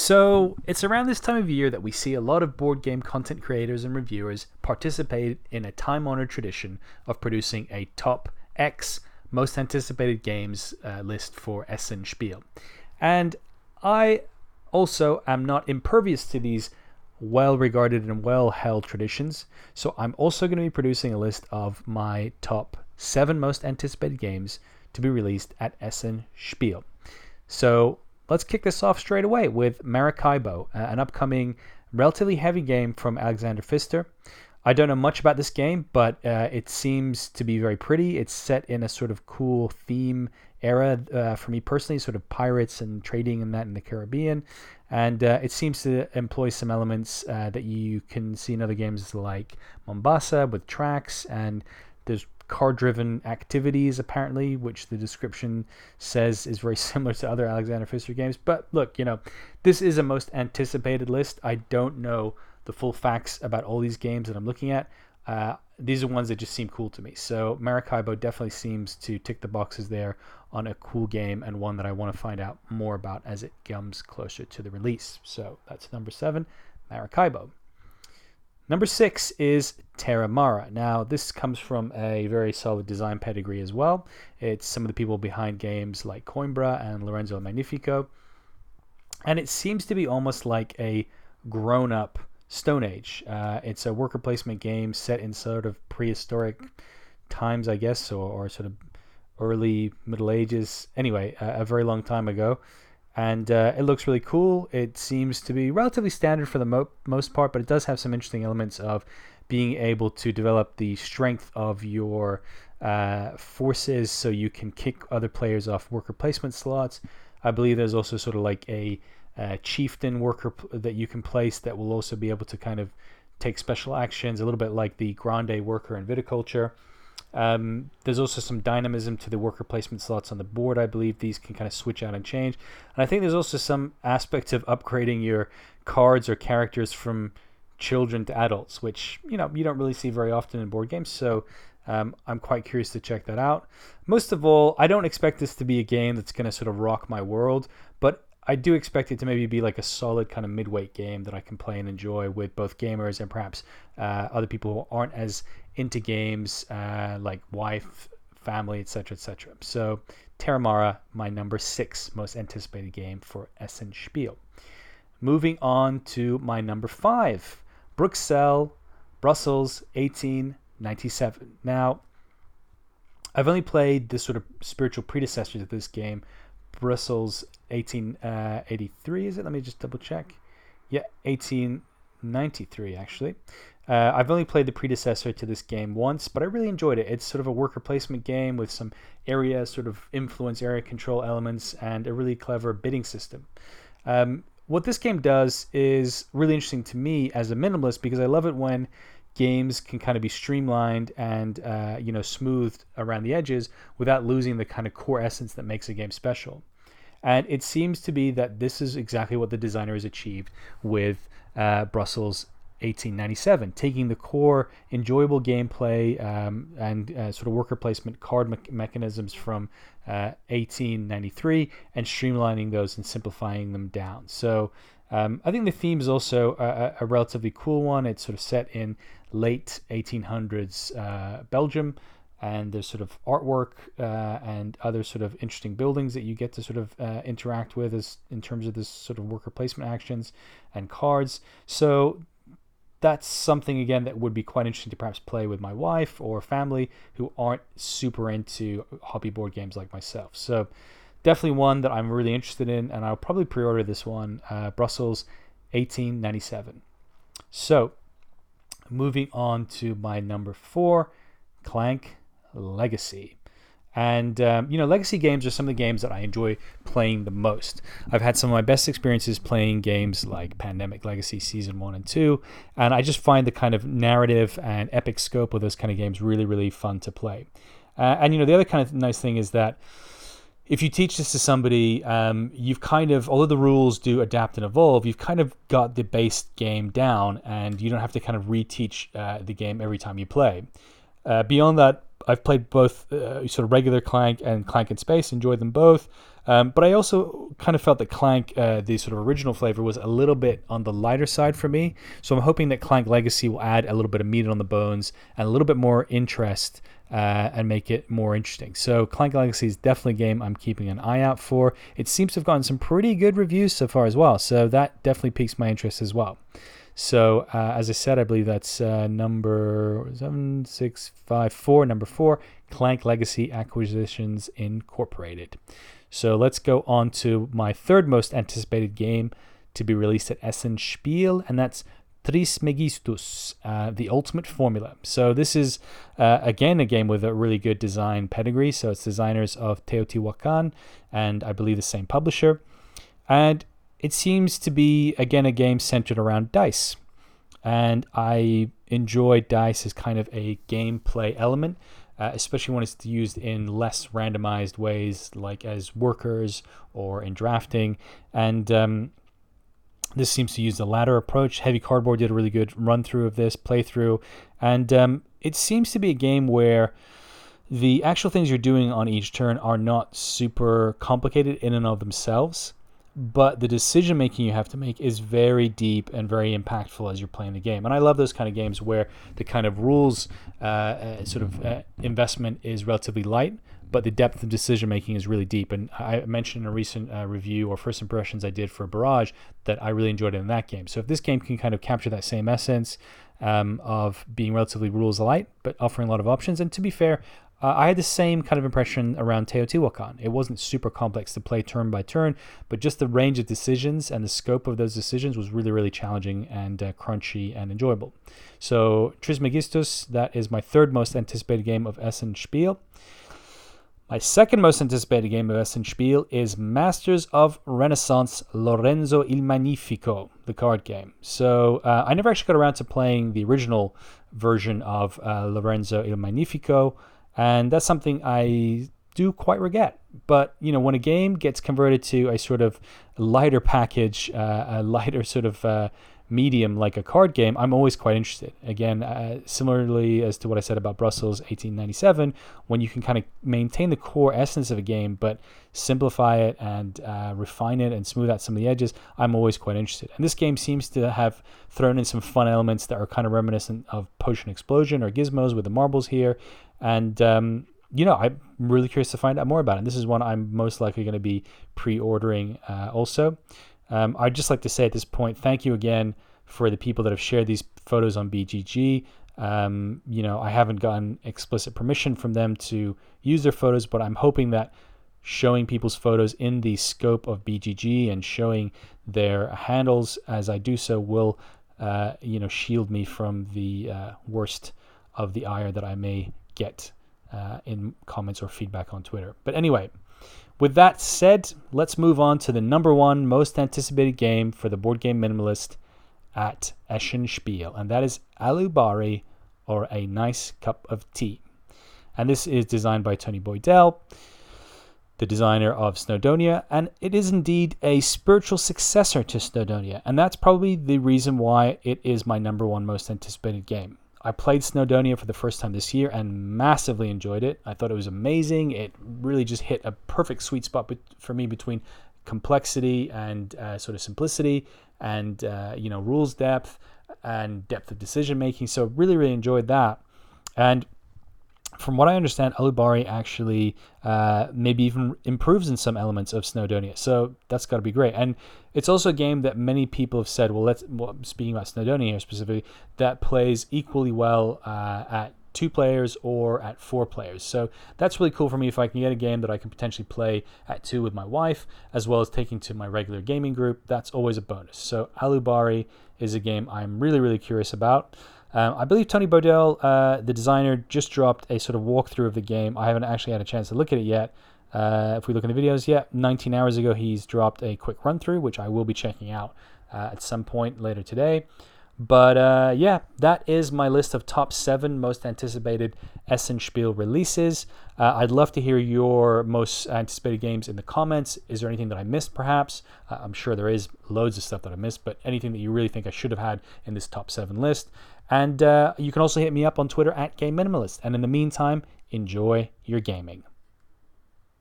So, it's around this time of year that we see a lot of board game content creators and reviewers participate in a time honored tradition of producing a top X most anticipated games list for Essen Spiel. And I also am not impervious to these well regarded and well held traditions, so I'm also going to be producing a list of my top 7 most anticipated games to be released at Essen Spiel. So, let's kick this off straight away with Maracaibo, an upcoming relatively heavy game from Alexander Pfister. I don't know much about this game, but it seems to be very pretty. It's set in a sort of cool theme era for me personally, sort of pirates and trading and that in the Caribbean. And it seems to employ some elements that you can see in other games like Mombasa with tracks, and there's card-driven activities, apparently, which the description says is very similar to other Alexander Pfister games. But look, this is a most anticipated list. I don't know the full facts about all these games that I'm looking at. These are ones that just seem cool to me. So Maracaibo definitely seems to tick the boxes there on a cool game, and one that I want to find out more about as it comes closer to the release. So that's number 7, Maracaibo. Number 6 is Terra. Now, this comes from a very solid design pedigree as well. It's some of the people behind games like Coimbra and Lorenzo Magnifico. And it seems to be almost like a grown-up Stone Age. It's a worker placement game set in sort of prehistoric times, I guess, or sort of early Middle Ages. Anyway, a very long time ago. And it looks really cool. It seems to be relatively standard for the most part, but it does have some interesting elements of being able to develop the strength of your forces so you can kick other players off worker placement slots. I believe there's also sort of like a chieftain worker that you can place that will also be able to kind of take special actions, a little bit like the Grande worker in Viticulture. There's also some dynamism to the worker placement slots on the board. I believe these can kind of switch out and change. And I think there's also some aspects of upgrading your cards or characters from children to adults, which, you don't really see very often in board games. So I'm quite curious to check that out. Most of all, I don't expect this to be a game that's going to sort of rock my world, but I do expect it to maybe be like a solid kind of midweight game that I can play and enjoy with both gamers and perhaps other people who aren't as into games, like wife, family, etc., etc. So Terra, my number 6 most anticipated game for Essen Spiel. Moving on to my number 5, Bruxelles, 1897. Now, I've only played the sort of spiritual predecessor to this game, Brussels 1883, is it? Let me just double check. Yeah, 1893 actually. I've only played the predecessor to this game once, but I really enjoyed it. It's sort of a worker placement game with some area sort of influence, area control elements, and a really clever bidding system. What this game does is really interesting to me as a minimalist, because I love it when games can kind of be streamlined and smoothed around the edges without losing the kind of core essence that makes a game special. And it seems to be that this is exactly what the designer has achieved with Brussels 1897, taking the core enjoyable gameplay and sort of worker placement card mechanisms from 1893 and streamlining those and simplifying them down. So I think the theme is also a relatively cool one. It's sort of set in late 1800s Belgium, and there's sort of artwork and other sort of interesting buildings that you get to sort of interact with as in terms of this sort of worker placement actions and cards. So that's something, again, that would be quite interesting to perhaps play with my wife or family who aren't super into hobby board games like myself. So definitely one that I'm really interested in, and I'll probably pre-order this one, Brussels 1897. So moving on to my number 4, Clank Legacy. And legacy games are some of the games that I enjoy playing the most. I've had some of my best experiences playing games like Pandemic Legacy Season 1 and 2, and I just find the kind of narrative and epic scope of those kind of games really, really fun to play. And the other kind of nice thing is that if you teach this to somebody, you've kind of, although the rules do adapt and evolve, you've kind of got the base game down, and you don't have to kind of reteach the game every time you play. Beyond that, I've played both sort of regular Clank and Clank in Space, enjoyed them both. But I also kind of felt that Clank, the sort of original flavor, was a little bit on the lighter side for me. So I'm hoping that Clank Legacy will add a little bit of meat on the bones and a little bit more interest and make it more interesting. So Clank Legacy is definitely a game I'm keeping an eye out for. It seems to have gotten some pretty good reviews so far as well. So that definitely piques my interest as well. So as I said, I believe that's number 7654, number 4, Clank Legacy Acquisitions Incorporated. So let's go on to my third most anticipated game to be released at Essen Spiel, and that's Trismegistus, the Ultimate Formula. So this is, again, a game with a really good design pedigree. So it's designers of Teotihuacan, and I believe the same publisher. And it seems to be, again, a game centered around dice. And I enjoy dice as kind of a gameplay element, especially when it's used in less randomized ways, like as workers or in drafting. And this seems to use the latter approach. Heavy Cardboard did a really good run-through of this, playthrough. And it seems to be a game where the actual things you're doing on each turn are not super complicated in and of themselves, but the decision making you have to make is very deep and very impactful as you're playing the game. And I love those kind of games where the kind of rules investment is relatively light, but the depth of decision making is really deep. And I mentioned in a recent review or first impressions I did for Barrage that I really enjoyed it in that game. So if this game can kind of capture that same essence of being relatively rules light, but offering a lot of options, and to be fair, I had the same kind of impression around Teotihuacan. It wasn't super complex to play turn by turn, but just the range of decisions and the scope of those decisions was really, really challenging and crunchy and enjoyable. So Trismegistus, that is my third most anticipated game of Essen Spiel. My second most anticipated game of Essen Spiel is Masters of Renaissance Lorenzo il Magnifico, the card game. So I never actually got around to playing the original version of Lorenzo il Magnifico, and that's something I do quite regret. But, you know, when a game gets converted to a sort of lighter package, a lighter sort of medium like a card game, I'm always quite interested. Again, similarly as to what I said about Brussels 1897, when you can kind of maintain the core essence of a game, but simplify it and refine it and smooth out some of the edges, I'm always quite interested. And this game seems to have thrown in some fun elements that are kind of reminiscent of Potion Explosion or Gizmos with the marbles here. And, you know, I'm really curious to find out more about it. This is one I'm most likely going to be pre-ordering also. I'd just like to say at this point, thank you again for the people that have shared these photos on BGG. You know, I haven't gotten explicit permission from them to use their photos, but I'm hoping that showing people's photos in the scope of BGG and showing their handles as I do so will, you know, shield me from the worst of the ire that I may get in comments or feedback on Twitter. But anyway, with that said, let's move on to the number one most anticipated game for the Board Game Minimalist at Essen Spiel, and that is Alubari, or A Nice Cup of Tea. And this is designed by Tony Boydell, the designer of Snowdonia, and it is indeed a spiritual successor to Snowdonia, and that's probably the reason why it is my number one most anticipated game. I played Snowdonia for the first time this year and massively enjoyed it. I thought it was amazing. It really just hit a perfect sweet spot for me between complexity and sort of simplicity and, you know, rules depth and depth of decision making. So really, really enjoyed that. And from what I understand, Alubari actually maybe even improves in some elements of Snowdonia. So that's got to be great. And it's also a game that many people have said, well, speaking about Snowdonia here specifically, that plays equally well at 2 players or at 4 players. So that's really cool for me if I can get a game that I can potentially play at 2 with my wife, as well as taking to my regular gaming group. That's always a bonus. So Alubari is a game I'm really, really curious about. I believe Tony Bodell, the designer, just dropped a sort of walkthrough of the game. I haven't actually had a chance to look at it yet. If we look in the videos, 19 hours ago, he's dropped a quick run through, which I will be checking out at some point later today. But yeah, that is my list of top 7 most anticipated Essen Spiel releases. I'd love to hear your most anticipated games in the comments. Is there anything that I missed, perhaps? I'm sure there is loads of stuff that I missed, but anything that you really think I should have had in this top 7 list. And you can also hit me up on Twitter at Game Minimalist. And in the meantime, enjoy your gaming.